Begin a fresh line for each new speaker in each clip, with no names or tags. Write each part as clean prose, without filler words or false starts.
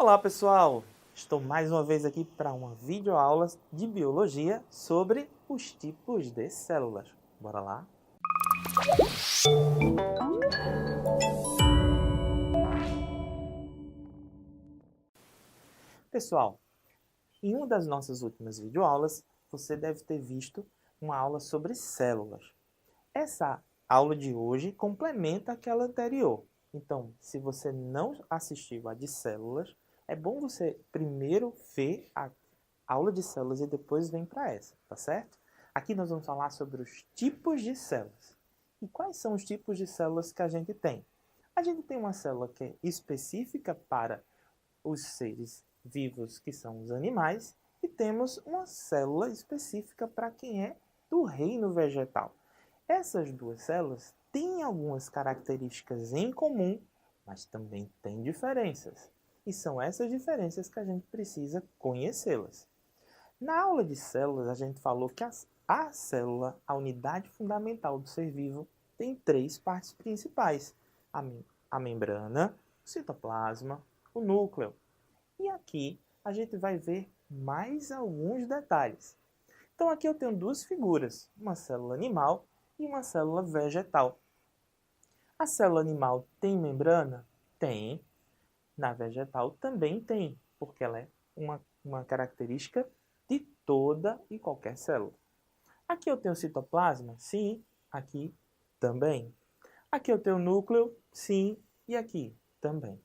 Olá pessoal, estou mais uma vez aqui para uma videoaula de biologia sobre os tipos de células. Bora lá? Pessoal, em uma das nossas últimas videoaulas, você deve ter visto uma aula sobre células. Essa aula de hoje complementa aquela anterior. Então, se você não assistiu a de células, é bom você primeiro ver a aula de células e depois vem para essa, tá certo? Aqui nós vamos falar sobre os tipos de células. E quais são os tipos de células que a gente tem? A gente tem uma célula que é específica para os seres vivos, que são os animais, e temos uma célula específica para quem é do reino vegetal. Essas duas células têm algumas características em comum, mas também têm diferenças. E são essas diferenças que a gente precisa conhecê-las. Na aula de células, a gente falou que a célula, a unidade fundamental do ser vivo, tem três partes principais: a membrana, o citoplasma, o núcleo. E aqui a gente vai ver mais alguns detalhes. Então aqui eu tenho duas figuras, uma célula animal e uma célula vegetal. A célula animal tem membrana? Tem. Na vegetal também tem, porque ela é uma característica de toda e qualquer célula. Aqui eu tenho citoplasma? Sim. Aqui também. Aqui eu tenho núcleo? Sim. E aqui também.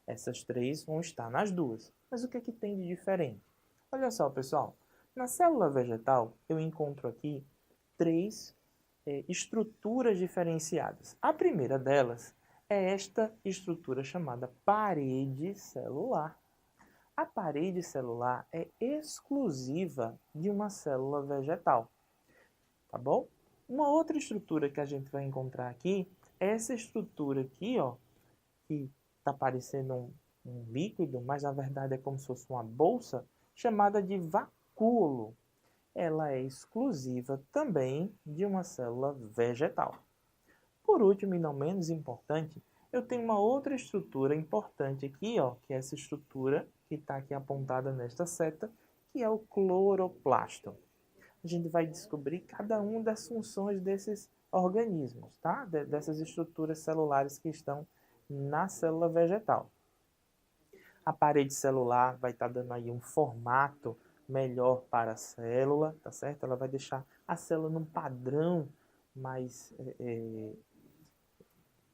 Essas três vão estar nas duas. Mas o que é que tem de diferente? Olha só, pessoal. Na célula vegetal, eu encontro aqui três estruturas diferenciadas. A primeira delas é esta estrutura chamada parede celular. A parede celular é exclusiva de uma célula vegetal, tá bom? Uma outra estrutura que a gente vai encontrar aqui é essa estrutura aqui, ó, que está parecendo um líquido, mas na verdade é como se fosse uma bolsa, chamada de vacúolo. Ela é exclusiva também de uma célula vegetal. Por último, e não menos importante, eu tenho uma outra estrutura importante aqui, ó, que é essa estrutura que está aqui apontada nesta seta, que é o cloroplasto. A gente vai descobrir cada uma das funções desses organismos, tá? Dessas estruturas celulares que estão na célula vegetal. A parede celular vai estar dando aí um formato melhor para a célula, tá certo? Ela vai deixar a célula num padrão mais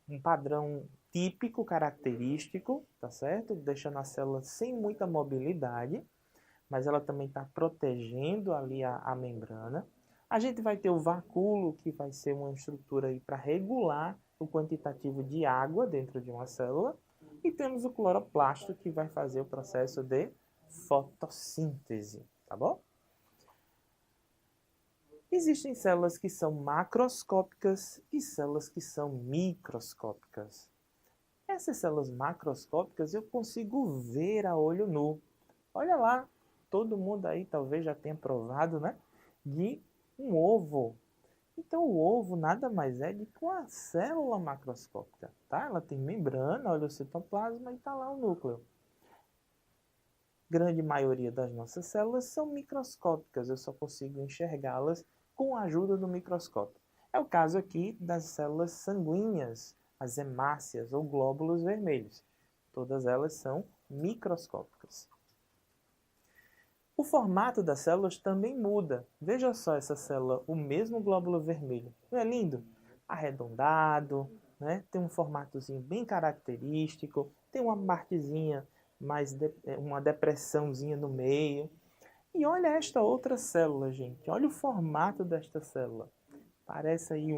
um padrão típico, característico, tá certo? Deixando a célula sem muita mobilidade, mas ela também está protegendo ali a membrana. A gente vai ter o vacúolo, que vai ser uma estrutura aí para regular o quantitativo de água dentro de uma célula. E temos o cloroplasto, que vai fazer o processo de fotossíntese, tá bom? Existem células que são macroscópicas e células que são microscópicas. Essas células macroscópicas eu consigo ver a olho nu. Olha lá, todo mundo aí talvez já tenha provado, né? De um ovo. Então o ovo nada mais é do que uma célula macroscópica, tá? Ela tem membrana, olha o citoplasma e está lá o núcleo. Grande maioria das nossas células são microscópicas, eu só consigo enxergá-las com a ajuda do microscópio. É o caso aqui das células sanguíneas, as hemácias ou glóbulos vermelhos. Todas elas são microscópicas. O formato das células também muda. Veja só essa célula, o mesmo glóbulo vermelho. Não é lindo? Arredondado, né? Tem um formatozinho bem característico, tem uma partezinha uma depressãozinha no meio. E olha esta outra célula, gente. Olha o formato desta célula. Parece aí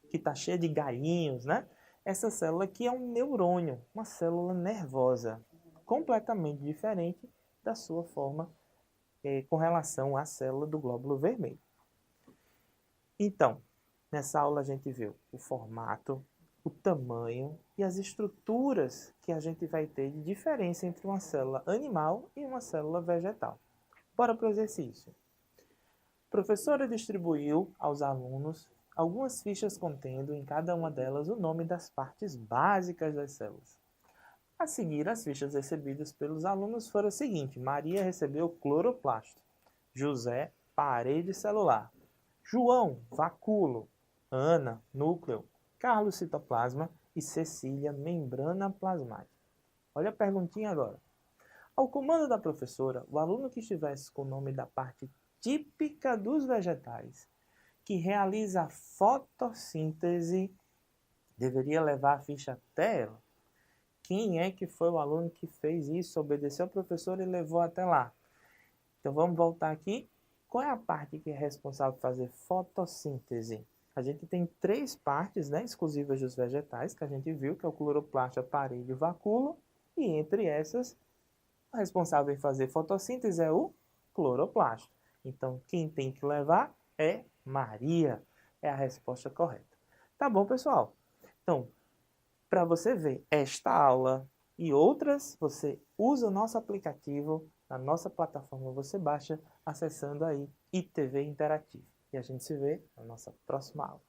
que está cheia de galhinhos, né? Essa célula aqui é um neurônio, uma célula nervosa, completamente diferente da sua forma com relação à célula do glóbulo vermelho. Então, nessa aula a gente viu o formato, o tamanho e as estruturas que a gente vai ter de diferença entre uma célula animal e uma célula vegetal. Bora para o exercício. A professora distribuiu aos alunos algumas fichas contendo em cada uma delas o nome das partes básicas das células. A seguir, as fichas recebidas pelos alunos foram as seguintes. Maria recebeu cloroplasto. José, parede celular. João, vacúolo. Ana, núcleo. Carlos, citoplasma. E Cecília, membrana plasmática. Olha a perguntinha agora. Ao comando da professora, o aluno que estivesse com o nome da parte típica dos vegetais, que realiza a fotossíntese, deveria levar a ficha até ela. Quem é que foi o aluno que fez isso, obedeceu ao professor e levou até lá? Então vamos voltar aqui. Qual é a parte que é responsável por fazer fotossíntese? A gente tem 3 partes, né, exclusivas dos vegetais, que a gente viu, que é o cloroplasto, a parede e o vacúolo. E entre essas, o responsável em fazer fotossíntese é o cloroplasto. Então, quem tem que levar é Maria. É a resposta correta. Tá bom, pessoal? Então, para você ver esta aula e outras, você usa o nosso aplicativo, na nossa plataforma você baixa, acessando aí ITV Interativo. E a gente se vê na nossa próxima aula.